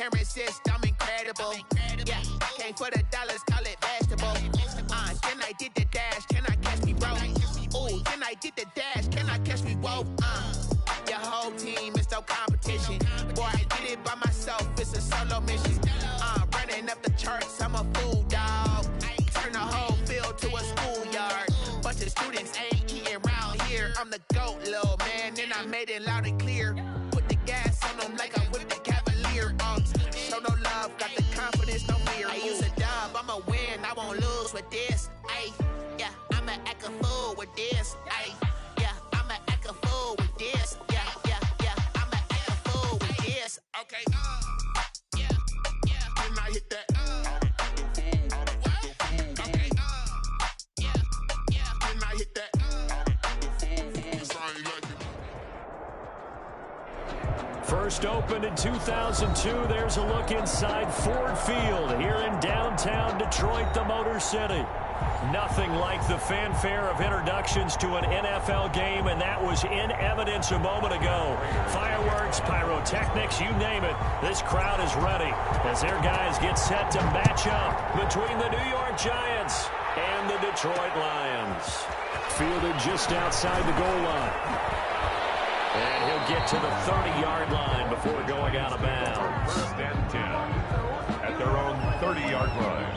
parents insist I'm incredible. Yeah, came for the dollars, call it vegetable. Then I did the dash, can I catch me, bro? Ooh, then I did the dash, can I catch me, whoa? Your whole team is no competition. Boy, I did it by myself, it's a solo mission. Running up the charts, I'm a fool, dog. Turn the whole field to a schoolyard. Bunch of students ain't eating round here. I'm the GOAT, little man, and I made it loud and clear. Put the gas on them like I whipped the Cavalier. Show no love, got the confidence, no fear. I use a dub, I'ma win, I won't lose with this. Ay, yeah, I'ma act a fool with this. Ay, yeah, I'ma act a fool with this. Yeah, yeah, yeah, I'ma act a fool with this. Okay, yeah, yeah. Then I hit that. First opened in 2002, there's a look inside Ford Field here in downtown Detroit, the Motor City. Nothing like the fanfare of introductions to an NFL game, and that was in evidence a moment ago. Fireworks, pyrotechnics, you name it. This crowd is ready as their guys get set to match up between the New York Giants and the Detroit Lions. Fielded just outside the goal line. And he'll get to the 30-yard line before going out of bounds. First and 10 at their own 30-yard line.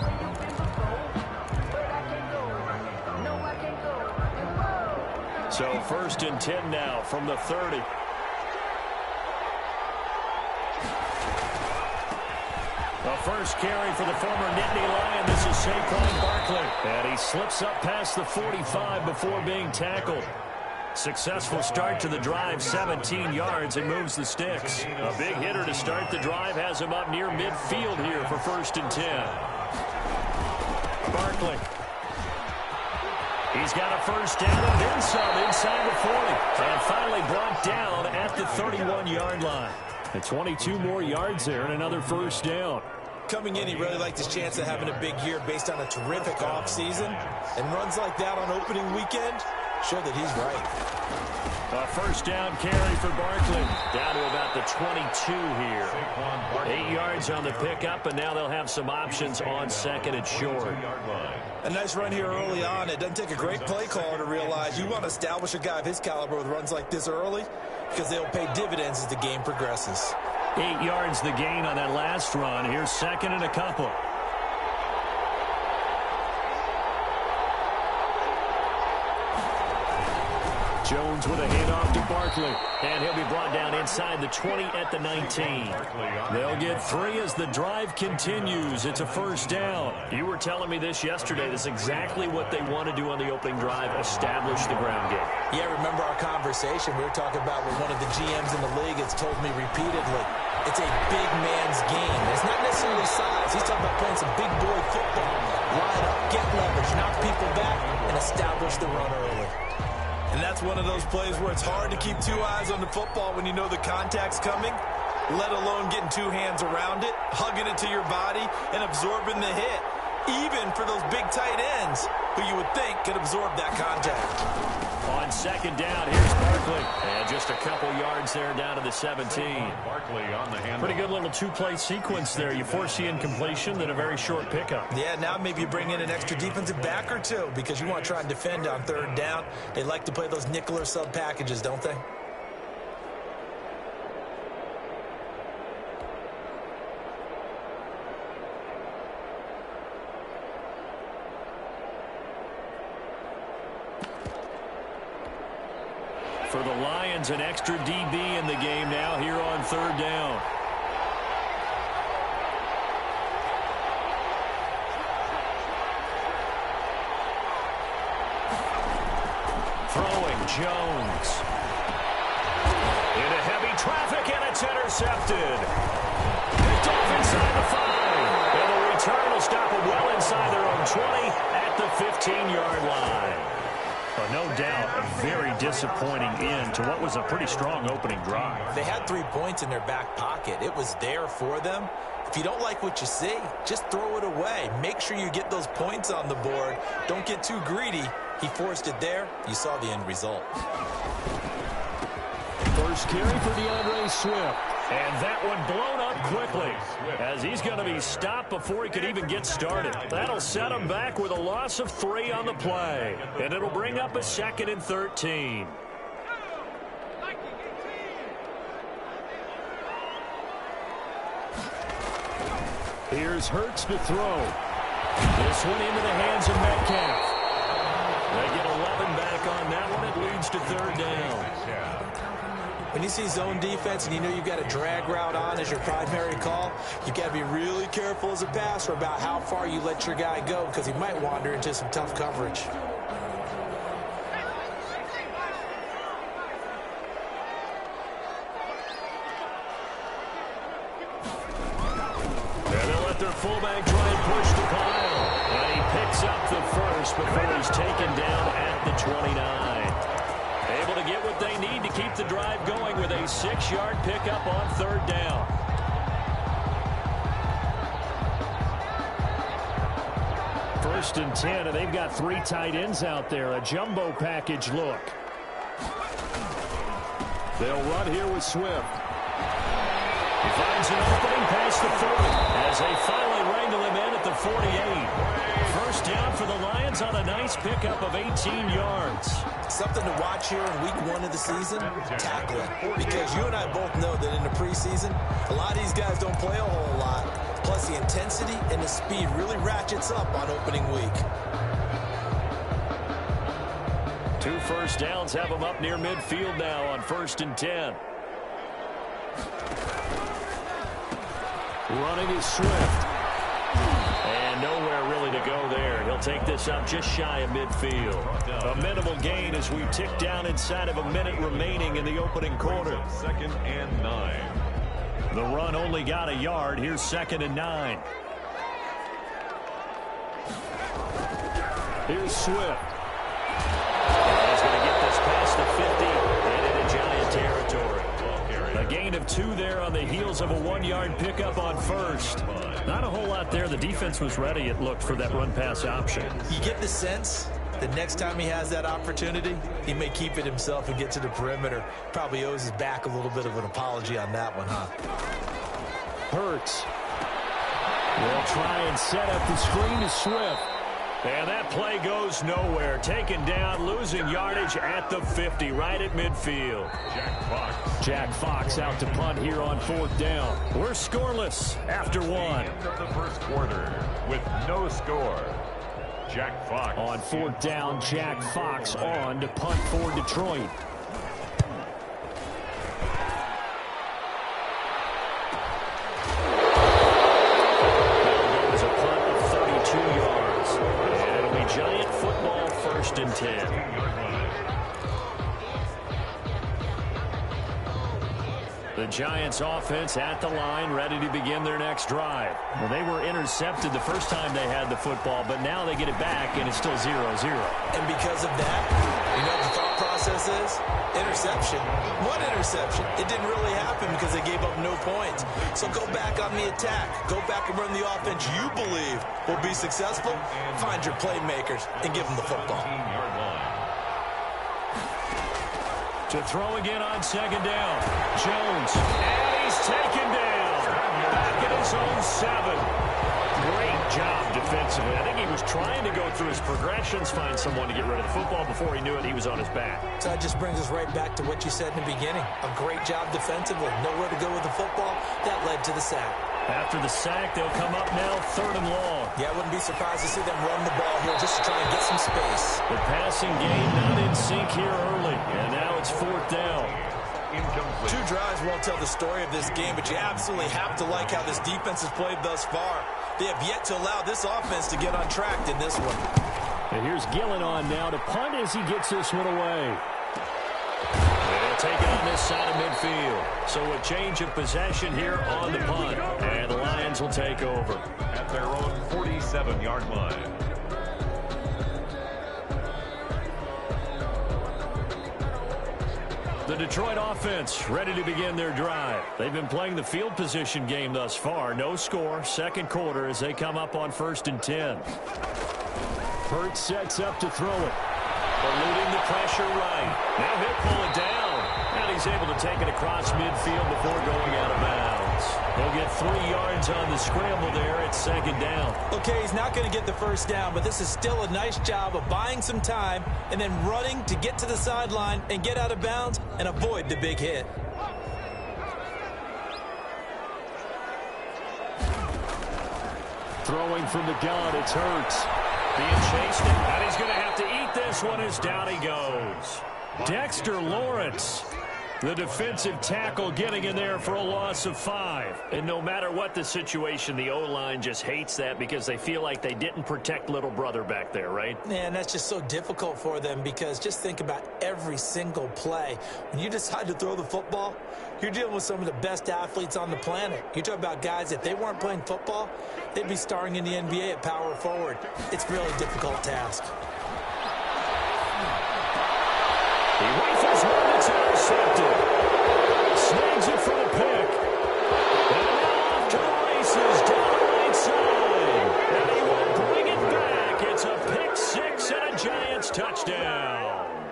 So first and 10 now from the 30. The first carry for the former Nittany Lion. This is Saquon Barkley. And he slips up past the 45 before being tackled. Successful start to the drive, 17 yards, and moves the sticks. A big hitter to start the drive has him up near midfield here for first and 10. Barkley. He's got a first down and then some inside the 40. And finally brought down at the 31-yard line. And 22 more yards there and another first down. Coming in, he really liked his chance of having a big year based on a terrific offseason. And runs like that on opening weekend show that he's right. A first down carry for Barkley. Down to about the 22 here. 8 yards on the pickup, and now they'll have some options on second and short. A nice run here early on. It doesn't take a great play caller to realize you want to establish a guy of his caliber with runs like this early because they'll pay dividends as the game progresses. 8 yards the gain on that last run. Here's second and a couple. Jones with a handoff to Barkley. And he'll be brought down inside the 20 at the 19. They'll get 3 as the drive continues. It's a first down. You were telling me this yesterday. This is exactly what they want to do on the opening drive, establish the ground game. Yeah, remember our conversation. We were talking about what one of the GMs in the league has told me repeatedly. It's a big man's game. It's not necessarily size. He's talking about playing some big boy football. Line up, get leverage, knock people back, and establish the run early. And that's one of those plays where it's hard to keep 2 eyes on the football when you know the contact's coming, let alone getting 2 hands around it, hugging it to your body, and absorbing the hit, even for those big tight ends who you would think could absorb that contact. On second down, here's Barkley. And just a couple yards there down to the 17. Barkley on the handle. Pretty good little 2-play sequence there. You force the incompletion, then a very short pickup. Yeah, now maybe you bring in an extra defensive back or 2 because you want to try and defend on third down. They like to play those nickel or sub packages, don't they? For the Lions, an extra DB in the game now here on third down. Throwing Jones. Into heavy traffic, and it's intercepted. Picked off inside the 5. And the return will stop it well inside their own 20 at the 15-yard line. No doubt a very disappointing end to what was a pretty strong opening drive. They had 3 points in their back pocket. It was there for them. If you don't like what you see, just throw it away. Make sure you get those points on the board. Don't get too greedy. He forced it there. You saw the end result. First carry for DeAndre Swift. And that one blown up quickly as he's going to be stopped before he could even get started. That'll set him back with a loss of 3 on the play. And it'll bring up a 2nd and 13. Here's Hurts to throw. This one into the hands of Metcalf. They get 11 back on that one. It leads to 3rd down. When you see zone defense and you know you've got a drag route on as your primary call, you've got to be really careful as a passer about how far you let your guy go because he might wander into some tough coverage. Their fullback try and push the pile. And he picks up the first before he's taken down at the 29. Able to get what they need to keep the drive going with a 6-yard pickup on 3rd down. First and 10, and they've got 3 tight ends out there. A jumbo package look. They'll run here with Swift. He finds an opening past the 40 as they finally wrangle him in at the 48. First down for the Lions on a nice pickup of 18 yards. Something to watch here in week 1 of the season, tackling. Because you and I both know that in the preseason, a lot of these guys don't play a whole lot. Plus the intensity and the speed really ratchets up on opening week. 2 first downs have them up near midfield now on 1st and 10. Running is Swift. And nowhere really to go there. He'll take this up just shy of midfield. A minimal gain as we tick down inside of a minute remaining in the opening quarter. 2nd and 9. The run only got a yard. Here's 2nd and 9. Here's Swift. And he's going to get this past the 50 and into Giant territory. A gain of 2 there on the heels of a 1-yard pickup on 1st. Not a whole lot there. The defense was ready, it looked, for that run-pass option. You get the sense that next time he has that opportunity, he may keep it himself and get to the perimeter. Probably owes his back a little bit of an apology on that one, huh? Hurts. They'll try and set up the screen to Swift. And that play goes nowhere. Taken down, losing yardage at the 50, right at midfield. Jack Fox out to punt here on 4th down. We're scoreless after 1. End of the first quarter with no score. Jack Fox. On 4th down, Jack Fox on to punt for Detroit. Giant football, 1st and 10. The Giants offense at the line, ready to begin their next drive. Well, they were intercepted the first time they had the football, but now they get it back, and it's still 0-0. And because of that, you know what the thought process is? Interception. What interception? It didn't really happen because they gave up no points. So go back on the attack. Go back and run the offense you believe will be successful. Find your playmakers and give them the football. To throw again on 2nd down. Jones. And he's taken down. Back at his own 7. Great job defensively. I think he was trying to go through his progressions, find someone to get rid of the football. Before he knew it, he was on his back. So that just brings us right back to what you said in the beginning. A great job defensively. Nowhere to go with the football. That led to the sack. After the sack, they'll come up now 3rd and long. Yeah, I wouldn't be surprised to see them run the ball here just to try and get some space. The passing game not in sync here early. And now it's 4th down. Incomplete. 2 drives won't tell the story of this game, but you absolutely have to like how this defense has played thus far. They have yet to allow this offense to get untracked in this one. And here's Gillen on now to punt as he gets this one away. They'll take it on this side of midfield. So a change of possession here on the punt. And the Lions will take over. At their own 47-yard line. The Detroit offense ready to begin their drive. They've been playing the field position game thus far. No score, 2nd quarter as they come up on 1st and 10. Hurts sets up to throw it. Eluding the pressure right. Now he'll pull it down. And he's able to take it across midfield before going out of bounds. He'll get 3 yards on the scramble there. It's second down. Okay, he's not going to get the first down, but this is still a nice job of buying some time and then running to get to the sideline and get out of bounds and avoid the big hit. Throwing from the gun, it's Hurts. Being chased, and he's going to have to eat this one as down he goes. Dexter Lawrence, the defensive tackle, getting in there for a loss of 5. And no matter what the situation, the O-line just hates that because they feel like they didn't protect little brother back there, right? Man, that's just so difficult for them because just think about every single play. When you decide to throw the football, you're dealing with some of the best athletes on the planet. You're talking about guys, if they weren't playing football, they'd be starring in the NBA at power forward. It's a really difficult task. He rifles one, it's intercepted. Snags it for the pick. And now off to the races down the right side. And he will bring it back. It's a pick 6 and a Giants touchdown.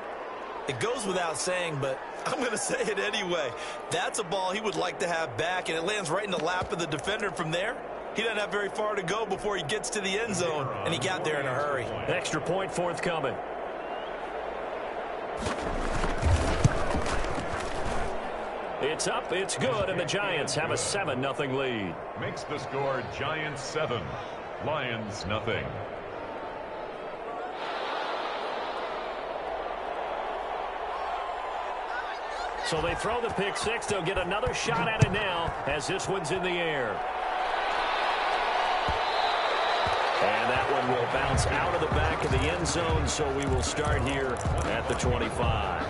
It goes without saying, but I'm going to say it anyway. That's a ball he would like to have back, and it lands right in the lap of the defender from there. He doesn't have very far to go before he gets to the end zone, and he got there in a hurry. Extra point forthcoming. It's up, it's good, and the Giants have a 7-0 lead. Makes the score Giants 7, Lions nothing. So they throw the pick 6. They'll get another shot at it now as this one's in the air. And that one will bounce out of the back of the end zone, so we will start here at the 25.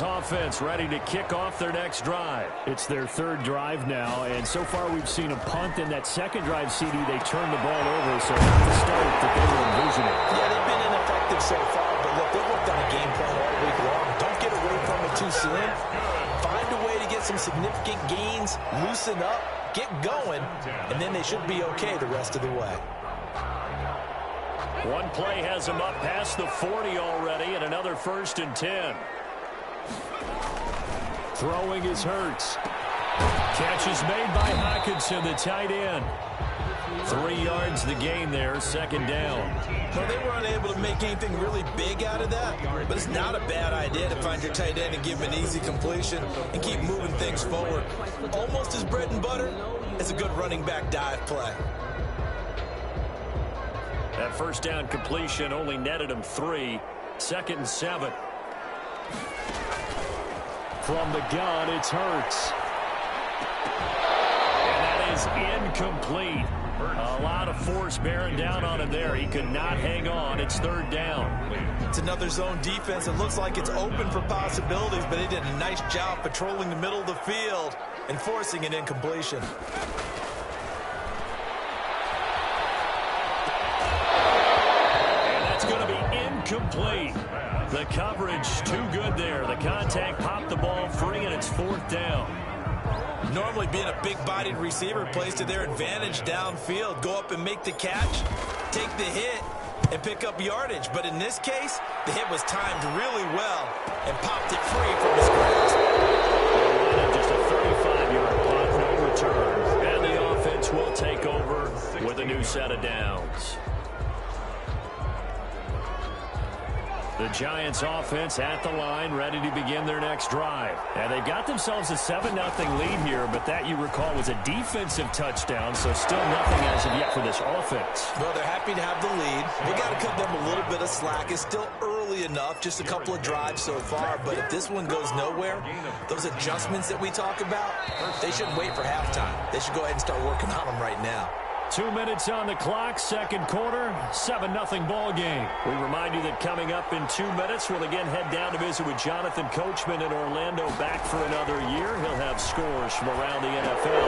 Offense ready to kick off their next drive. It's their third drive now, and so far we've seen a punt. In that second drive, CD, they turned the ball over, so not the start that they were envisioning. Yeah, they've been ineffective so far, but look, they've worked on a game plan all week long. Don't get away from it too soon. Find a way to get some significant gains, loosen up, get going, and then they should be okay the rest of the way. One play has them up past the 40 already, and another 1st and 10. Throwing is Hurts. Catch is made by Hockenson, the tight end. 3 yards the gain there, second down. Well, they were unable to make anything really big out of that, but it's not a bad idea to find your tight end and give him an easy completion and keep moving things forward. Almost as bread and butter as a good running back dive play. That first down completion only netted him 3. 2nd and 7. From the gun, it's Hurts. And that is incomplete. A lot of force bearing down on him there. He could not hang on. It's 3rd down. It's another zone defense. It looks like it's open for possibilities, but they did a nice job patrolling the middle of the field and forcing an incompletion. And that's going to be incomplete. The coverage too good there. The contact popped the ball free, and it's 4th down. Normally being a big-bodied receiver plays to their advantage downfield. Go up and make the catch, take the hit, and pick up yardage. But in this case, the hit was timed really well and popped it free from his grasp. Just a 35-yard punt, no return. And the offense will take over with a new set of downs. The Giants offense at the line, ready to begin their next drive. And they've got themselves a 7-0 lead here, but that, you recall, was a defensive touchdown, so still nothing as of yet for this offense. Well, they're happy to have the lead. We got to cut them a little bit of slack. It's still early enough, just a couple of drives so far, but if this one goes nowhere, those adjustments that we talk about, they shouldn't wait for halftime. They should go ahead and start working on them right now. 2 minutes on the clock, second quarter, 7-0 ball game. We remind you that coming up in 2 minutes, we'll again head down to visit with Jonathan Coachman in Orlando, back for another year. He'll have scores from around the NFL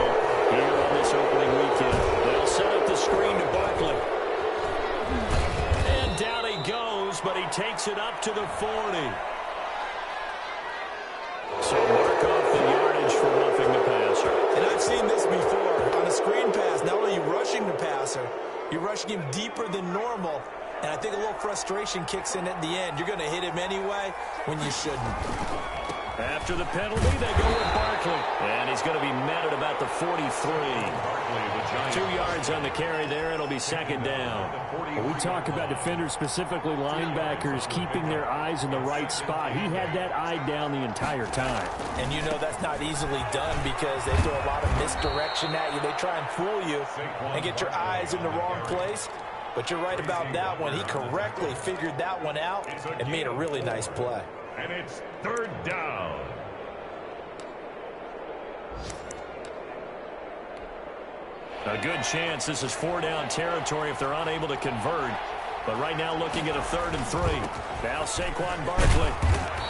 here on this opening weekend. They'll set up the screen to Barkley. And down he goes, but he takes it up to the 40. So rushing the passer. You're rushing him deeper than normal, and I think a little frustration kicks in at the end. You're going to hit him anyway when you shouldn't. After the penalty, they go with Barkley. And he's going to be met at about the 43. 2 yards on the carry there. It'll be second down. When we talk about defenders, specifically linebackers, keeping their eyes in the right spot. He had that eye down the entire time. And you know that's not easily done because they throw a lot of misdirection at you. They try and fool you and get your eyes in the wrong place. But you're right about that one. He correctly figured that one out and made a really nice play. And it's third down. A good chance this is 4-down territory if they're unable to convert. But right now looking at a 3rd and 3. Now Saquon Barkley.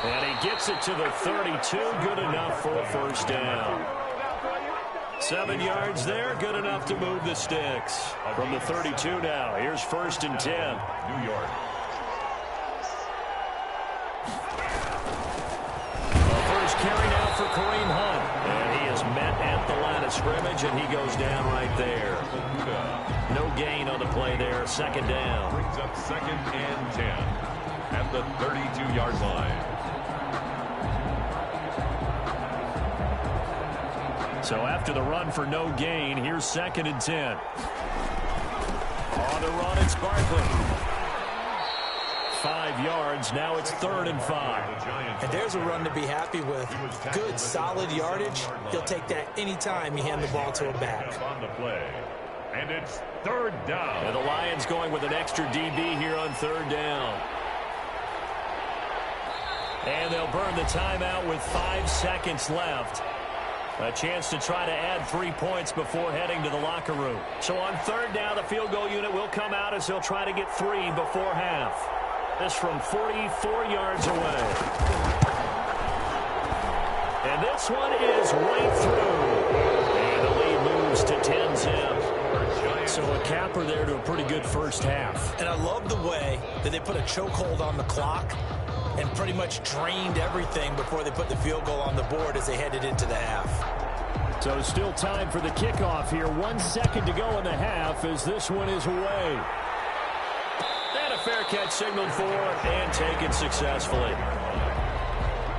And he gets it to the 32. Good enough for a first down. 7 yards there. Good enough to move the sticks. From the 32 now. Here's 1st and 10. New York. First carry now for Kareem Hunt. And he is met at the line of scrimmage, and he goes down right there. No gain on the play there. Second down. Brings up 2nd and 10 at the 32-yard line. So after the run for no gain, here's 2nd and 10. On the run, it's Barkley. 5 yards. Now it's 3rd and 5. And there's a run to be happy with. Good, solid yardage. He'll take that anytime you hand the ball to a back. On the play. And it's 3rd down. And the Lions going with an extra DB here on 3rd down. And they'll burn the timeout with 5 seconds left. A chance to try to add 3 points before heading to the locker room. So on 3rd down, the field goal unit will come out as they'll try to get 3 before half. This from 44 yards away. And this one is right through. And the lead moves to 10-0. So a capper there to a pretty good first half. And I love the way that they put a chokehold on the clock and pretty much drained everything before they put the field goal on the board as they headed into the half. So still time for the kickoff here. 1 second to go in the half as this one is away. And a fair catch signaled for and taken successfully.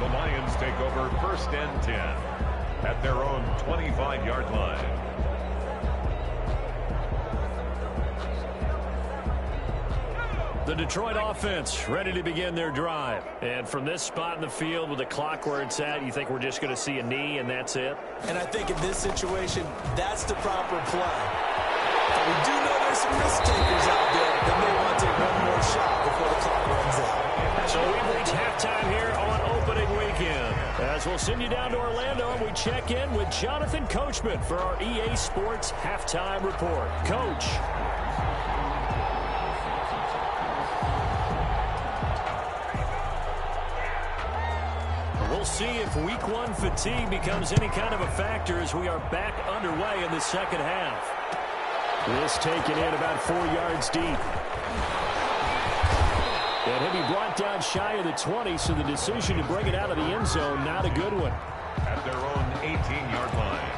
The Lions take over 1st and 10 at their own 25-yard line. The Detroit offense ready to begin their drive. And from this spot in the field with the clock where it's at, you think we're just going to see a knee and that's it? And I think in this situation, that's the proper play. But we do know there's some risk takers out there that may want to take one more shot before the clock runs out. So we've reached halftime here on opening weekend. As we'll send you down to Orlando and we check in with Jonathan Coachman for our EA Sports Halftime Report. Coach. We'll see if week 1 fatigue becomes any kind of a factor as we are back underway in the second half. This taken in about 4 yards deep. And he'll be brought down shy of the 20, so the decision to bring it out of the end zone, not a good one. At their own 18-yard line.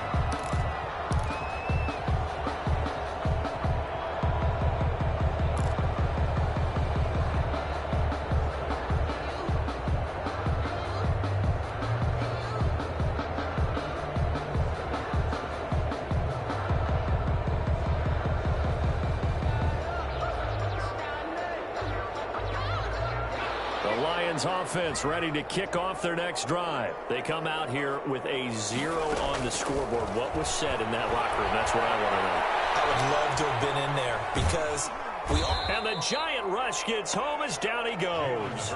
Offense ready to kick off their next drive. They come out here with a 0 on the scoreboard. What was said in that locker room? That's what I want to know. I would love to have been in there because we all... And the giant rush gets home as down he goes.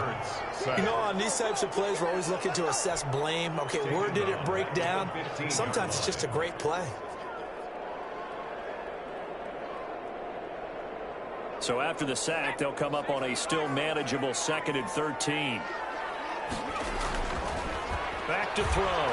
You know, on these types of plays, we're always looking to assess blame. Okay, where did it break down? Sometimes it's just a great play. So after the sack, they'll come up on a still manageable 2nd and 13. Back to throw.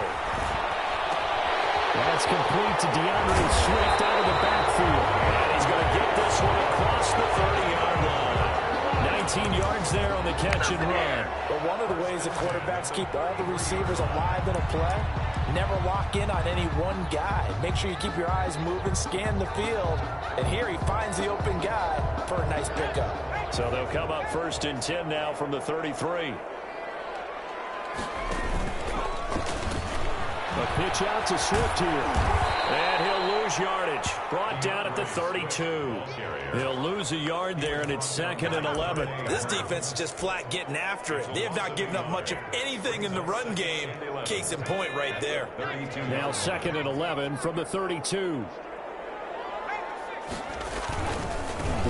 That's complete to DeAndre Swift out of the backfield. And he's going to get this one across the 30-yard line. 19 yards there on the catch and run. But one of the ways the quarterbacks keep all the receivers alive in a play Never lock in on any one guy. Make sure you keep your eyes moving, scan the field. And here he finds the open guy for a nice pickup. So they'll come up 1st and 10 now from the 33. A pitch out to Swift here. And he'll lose yardage. Brought down at the 32. He'll lose a yard there, and it's 2nd and 11. This defense is just flat getting after it. They have not given up much of anything in the run game. Case in point right there. Now 2nd and 11 from the 32.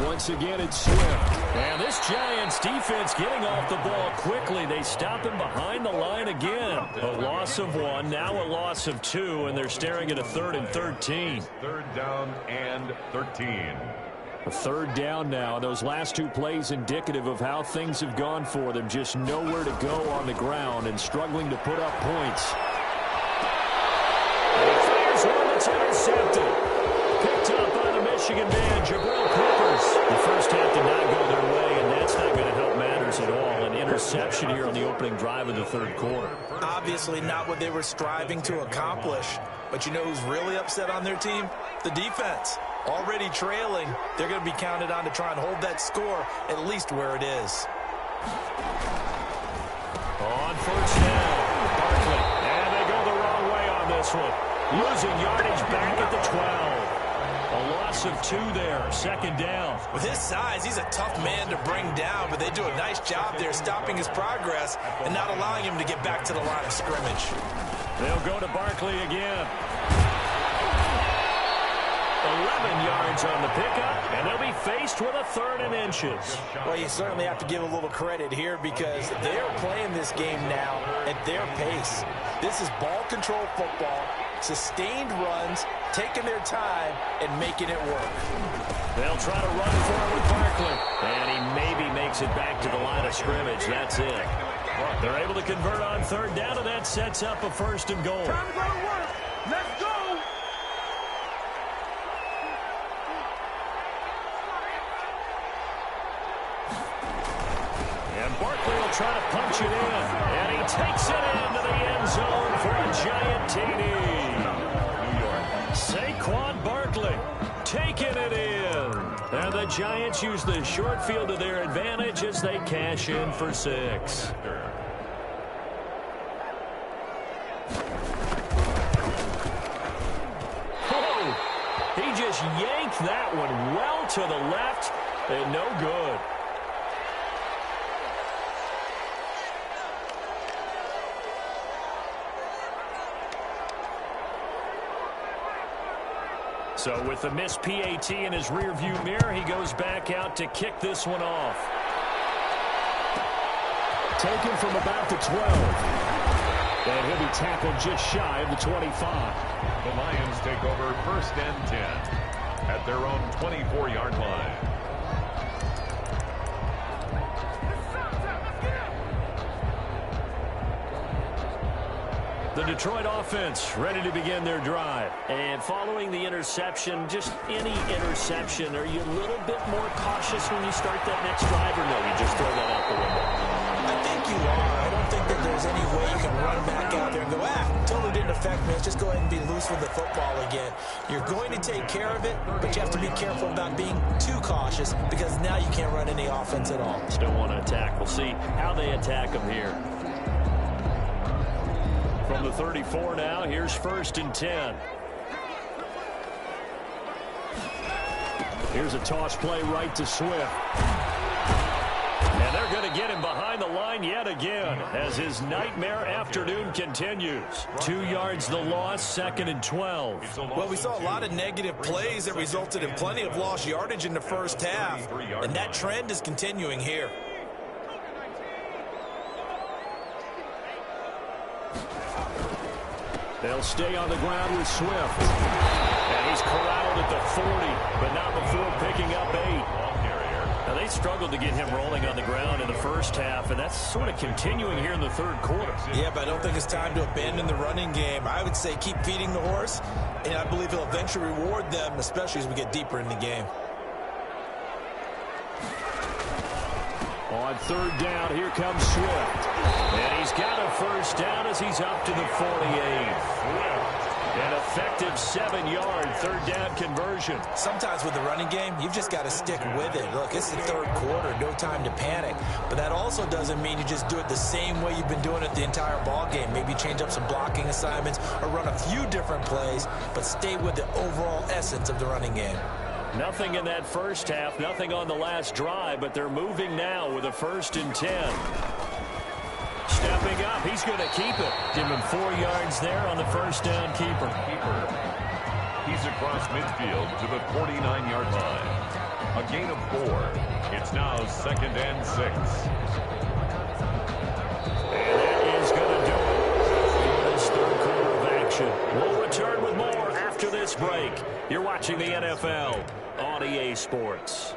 Once again, it's Swift. And this Giants defense getting off the ball quickly. They stop him behind the line again. A loss of 1, now a loss of 2, and they're staring at a 3rd and 13. 3rd down and 13. A 3rd down now. Those last 2 plays indicative of how things have gone for them. Just nowhere to go on the ground and struggling to put up points. He fires one that's intercepted. Picked up by the Michigan man, Jabril Peppers. The first half did not go their way, and that's not going to help matters at all. An interception here on the opening drive of the 3rd quarter. Obviously not what they were striving to accomplish. But you know who's really upset on their team? The defense. Already trailing, they're going to be counted on to try and hold that score at least where it is. On 1st down, Barkley. And they go the wrong way on this one. Losing yardage back at the 12. A loss of 2 there, 2nd down. With his size, he's a tough man to bring down, but they do a nice job there stopping his progress and not allowing him to get back to the line of scrimmage. They'll go to Barkley again. 11 yards on the pickup, and they'll be faced with a 3rd and inches. Well, you certainly have to give a little credit here because they're playing this game now at their pace. This is ball control football, sustained runs, taking their time, and making it work. They'll try to run for it with Barkley, and he maybe makes it back to the line of scrimmage. That's it. They're able to convert on 3rd down, and that sets up a 1st and goal. Time to go to work. Let's go. Barkley will try to punch it in, and he takes it into the end zone for a Giant TD. Saquon Barkley taking it in. And the Giants use the short field to their advantage as they cash in for 6. Oh, he just yanked that one well to the left, and no good. So with the missed PAT in his rearview mirror, he goes back out to kick this one off. Taken from about the 12. And he'll be tackled just shy of the 25. The Lions take over 1st and 10 at their own 24-yard line. The Detroit offense ready to begin their drive. And following the interception, just any interception, are you a little bit more cautious when you start that next drive, or no, you just throw that out the window? I think you are. I don't think that there's any way you can run back out there and go, totally didn't affect me. Let's just go ahead and be loose with the football again. You're going to take care of it, but you have to be careful about being too cautious because now you can't run any offense at all. Still want to attack. We'll see how they attack them here. From the 34 now, here's 1st and 10. Here's a toss play right to Swift. And they're going to get him behind the line yet again as his nightmare afternoon continues. 2 yards the loss, 2nd and 12. Well, we saw a lot of negative plays that resulted in plenty of lost yardage in the first half, and that trend is continuing here. They'll stay on the ground with Swift. And he's corralled at the 40, but not before picking up 8. Now, they struggled to get him rolling on the ground in the first half, and that's sort of continuing here in the 3rd quarter. Yeah, but I don't think it's time to abandon the running game. I would say keep feeding the horse, and I believe he'll eventually reward them, especially as we get deeper in the game. On third down, here comes Swift. And he's got a first down as he's up to the 48. An effective 7-yard third down conversion. Sometimes with the running game, you've just got to stick with it. Look, it's the third quarter, no time to panic. But that also doesn't mean you just do it the same way you've been doing it the entire ball game. Maybe change up some blocking assignments or run a few different plays, but stay with the overall essence of the running game. Nothing in that first half, nothing on the last drive, but they're moving now with a 1st and 10. Stepping up, he's going to keep it. Give him 4 yards there on the first down keeper. He's across midfield to the 49-yard line. A gain of 4. It's now 2nd and 6. And that is going to do it for this third quarter of action. We'll return with more after this break. You're watching the NFL on EA Sports.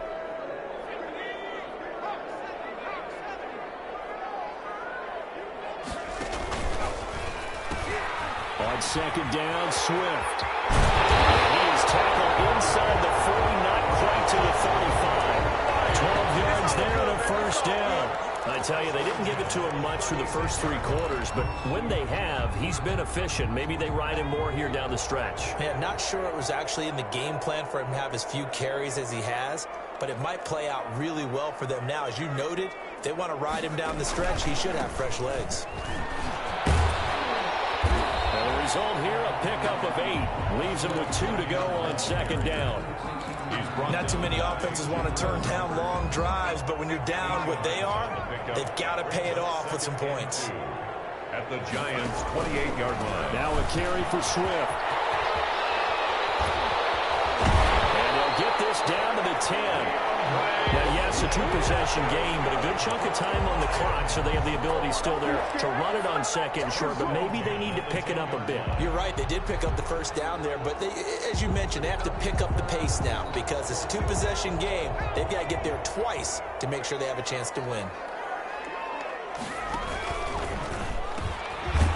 On second down, Swift. And he is tackled inside the 40, not quite to the 35. 12 yards there and a first down. I tell you, they didn't give it to him much for the first 3 quarters, but when they have, he's been efficient. Maybe they ride him more here down the stretch. Yeah, not sure it was actually in the game plan for him to have as few carries as he has, but it might play out really well for them now. As you noted, if they want to ride him down the stretch, he should have fresh legs. And the result here, a pickup of 8. Leaves him with 2 to go on second down. Not too many offenses want to turn down long drives, but when you're down what they are, they've got to pay it off with some points. At the Giants' 28-yard line. Now a carry for Swift. And they'll get this down to the 10. Now, yes, a 2-possession game, but a good chunk of time on the clock, so they have the ability still there to run it on second and short, but maybe they need to pick it up a bit. You're right. They did pick up the first down there, but they, as you mentioned, they have to pick up the pace now because it's a 2-possession game. They've got to get there twice to make sure they have a chance to win.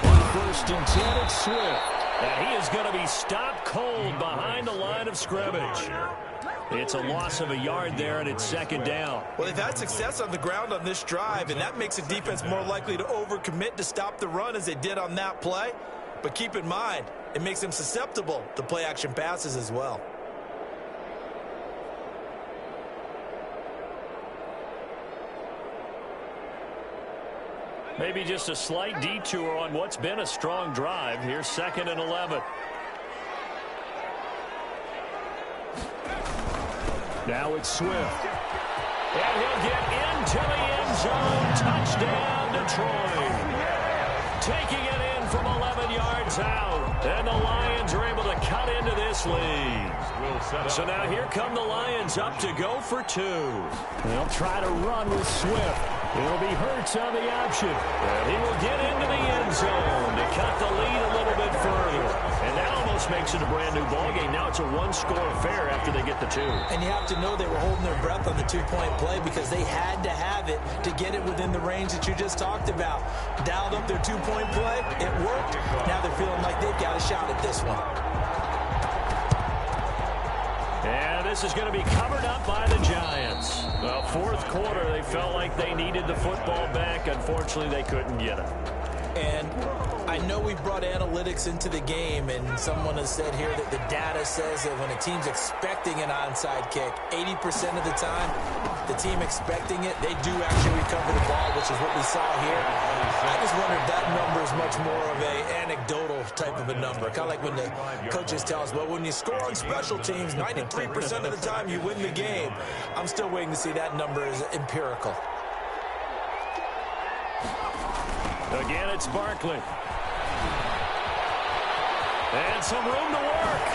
1st and 10, it's Swift. And he is going to be stopped cold behind the line of scrimmage. It's a loss of a yard there, and it's second down. Well, they've had success on the ground on this drive, and that makes the defense more likely to overcommit to stop the run as they did on that play. But keep in mind, it makes them susceptible to play-action passes as well. Maybe just a slight detour on what's been a strong drive. Here's 2nd and 11. Now it's Swift. And he'll get into the end zone. Touchdown, Detroit. Taking it in from 11 yards out. And the Lions are able to cut into this lead. So now here come the Lions up to go for 2. They'll try to run with Swift. It'll be Hurts on the option. And he will get into the end zone to cut the lead a little bit further. And that almost makes it a brand-new ballgame. Now it's a 1-score affair after they get the 2. And you have to know they were holding their breath on the 2-point play because they had to have it to get it within the range that you just talked about. Dialed up their 2-point play. It worked. Now they're feeling like they've got a shot at this one. And this is going to be covered up by the Giants. Well, 4th quarter, they felt like they needed the football back. Unfortunately, they couldn't get it. And I know we brought analytics into the game, and someone has said here that the data says that when a team's expecting an onside kick, 80% of the time, the team expecting it, they do actually recover the ball, which is what we saw here. I just wonder if that number is much more of an anecdotal type of a number. Kind of like when the coaches tell us, well, when you score on special teams, 93% of the time you win the game. I'm still waiting to see that number is empirical. Again, it's Barkley. And some room to work.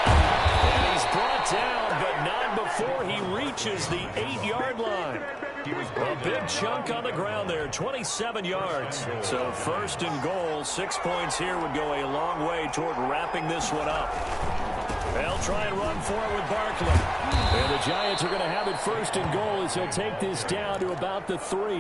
And he's brought down, but not before he reaches the 8-yard line. A big chunk on the ground there, 27 yards. So 1st and goal, 6 points here would go a long way toward wrapping this one up. They'll try and run for it with Barkley. And the Giants are going to have it first and goal as he'll take this down to about the 3.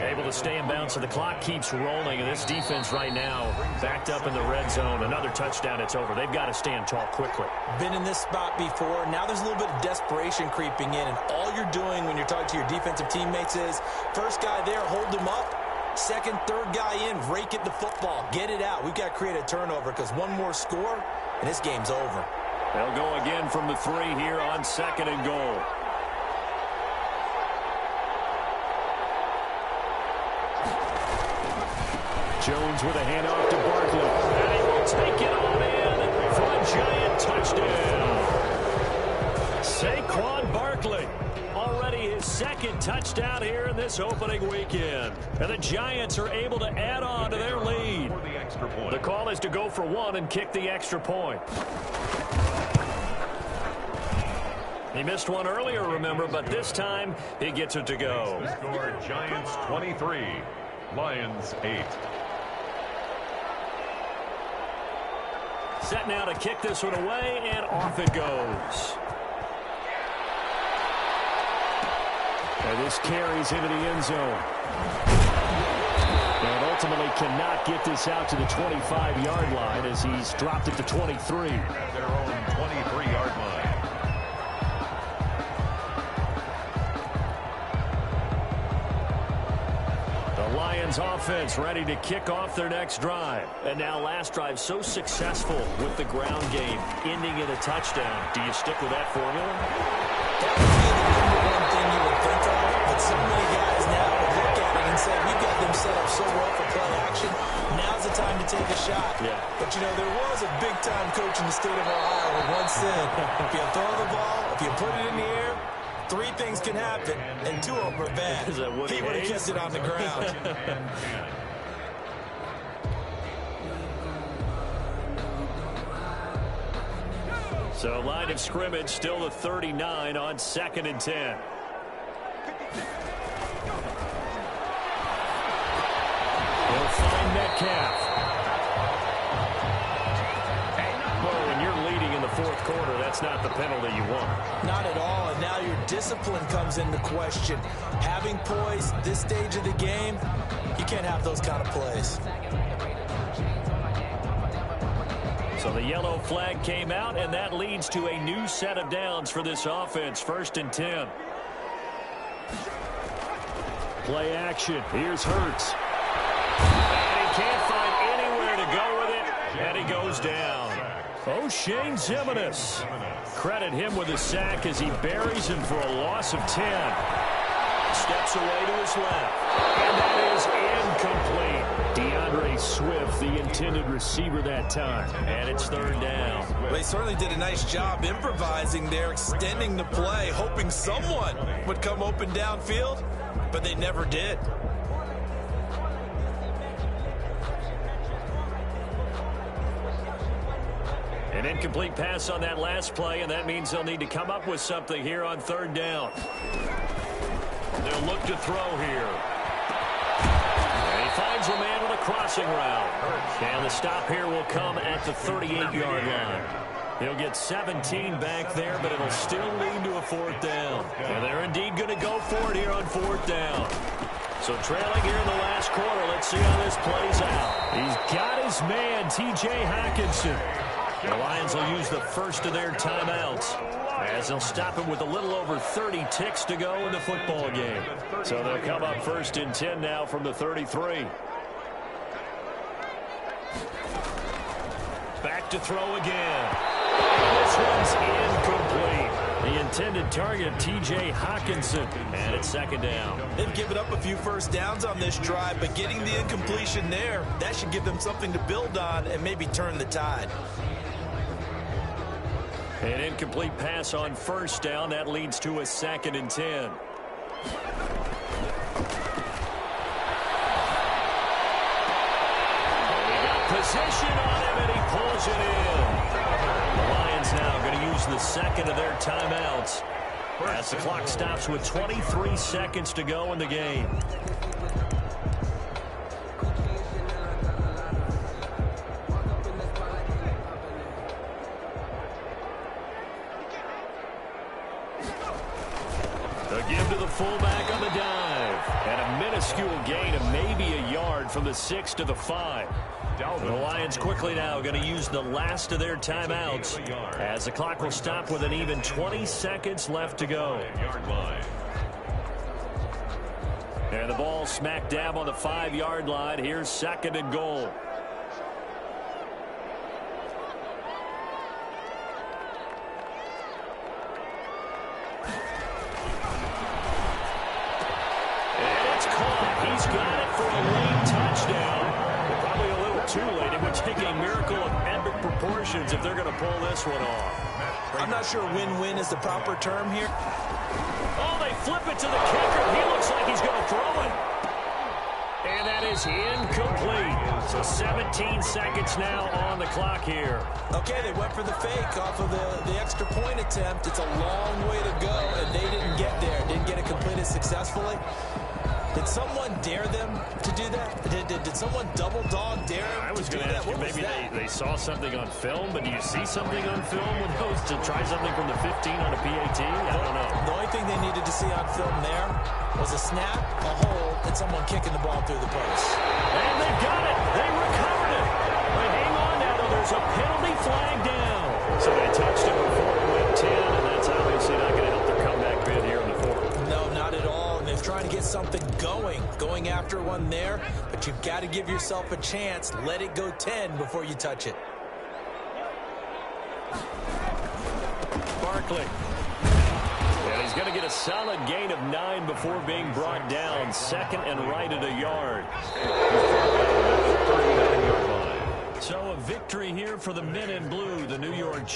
Able to stay in bounds, so the clock keeps rolling. And this defense right now backed up in the red zone. Another touchdown, it's over. They've got to stand tall quickly. Been in this spot before. Now there's a little bit of desperation creeping in. And all you're doing when you're talking to your defensive teammates is, first guy there, hold him up. Second, third guy in, rake it the football. Get it out. We've got to create a turnover because one more score, and this game's over. They'll go again from the 3 here on 2nd and goal. Jones with a handoff to Barkley. And he will take it on in for a Giant touchdown. Saquon Barkley. Already his 2nd touchdown here in this opening weekend. And the Giants are able to add on to their lead. The call is to go for 1 and kick the extra point. He missed one earlier, remember, but this time he gets it to go. Score Giants 23, Lions 8. Set now to kick this one away, and off it goes. And this carries into the end zone. And ultimately cannot get this out to the 25-yard line as he's dropped it to 23. At their own 23-yard line. Lions offense ready to kick off their next drive. And now last drive so successful with the ground game, ending in a touchdown. Do you stick with that formula? That would be the number one thing you would think of, but so many guys now would look at it and say, we've got them set up so well for play action. Now's the time to take a shot. Yeah. But, you know, there was a big-time coach in the state of Ohio who once said, if you throw the ball, if you put it in the air, 3 things can happen, and 2 of them are bad. He would have kept it on the ground. So line of scrimmage still the 39 on 2nd and 10. He'll find Metcalf. Well, when you're leading in the 4th quarter, that's not the penalty you want. Not at all, and now your discipline comes into question. Having poise this stage of the game, you can't have those kind of plays. So the yellow flag came out, and that leads to a new set of downs for this offense. 1st and 10. Play action. Here's Hurts. And he can't find anywhere to go with it, and he goes down. O'Shane Ximines. Credit him with a sack as he buries him for a loss of 10. Steps away to his left. And that is incomplete. DeAndre Swift, the intended receiver that time. And it's 3rd down. Well, they certainly did a nice job improvising there, extending the play, hoping someone would come open downfield, but they never did. An incomplete pass on that last play, and that means they'll need to come up with something here on 3rd down. They'll look to throw here. And he finds a man with a crossing route. And the stop here will come at the 38-yard line. He'll get 17 back there, but it'll still lead to a 4th down. And they're indeed going to go for it here on 4th down. So trailing here in the last quarter, let's see how this plays out. He's got his man, T.J. Hockenson. The Lions will use the first of their timeouts as they'll stop him with a little over 30 ticks to go in the football game. So they'll come up 1st and 10 now from the 33. Back to throw again. This one's incomplete. The intended target, T.J. Hockenson, and it's 2nd down. They've given up a few first downs on this drive, but getting the incompletion there, that should give them something to build on and maybe turn the tide. An incomplete pass on 1st down. That leads to a 2nd and 10. He got position on him, and he pulls it in. The Lions now going to use the 2nd of their timeouts as the clock stops with 23 seconds to go in the game. A give to the fullback on the dive. And a minuscule gain of maybe a yard from the 6 to the 5. The Lions quickly now going to use the last of their timeouts as the clock will stop with an even 20 seconds left to go. And the ball smack dab on the 5-yard line. Here's 2nd and goal. And it's caught. He's got it for a late touchdown. Probably a little too late. It would take a miracle of epic proportions if they're going to pull this one off. I'm not sure win-win is the proper term here. Oh, they flip it to the kicker. He looks like he's going to throw it. And that is incomplete. So 17 seconds now on the clock here. Okay, they went for the fake off of the extra point attempt. It's a long way to go, and they didn't get there. Didn't get it completed successfully. Did someone dare them to do that? Did someone double dog dare them? I was going to ask you, maybe they saw something on film, but do you see something on film with those to try something from the 15 on a PAT? I don't know. The only thing they needed to see on film there was a snap, a hold, and someone kicking the ball through the post. And they've got it. They recovered it. But hang on now, there's a penalty flag down. So they touched it before it went 10, and that's obviously not going to help their comeback bid here in the 4th. No, not at all. And they're trying to get something going after one there, but you've got to give yourself a chance. Let it go 10 before you touch it. Barkley. And he's going to get a solid gain of 9 before being brought down. 2nd and right at a yard. So a victory here for the men in blue, the New York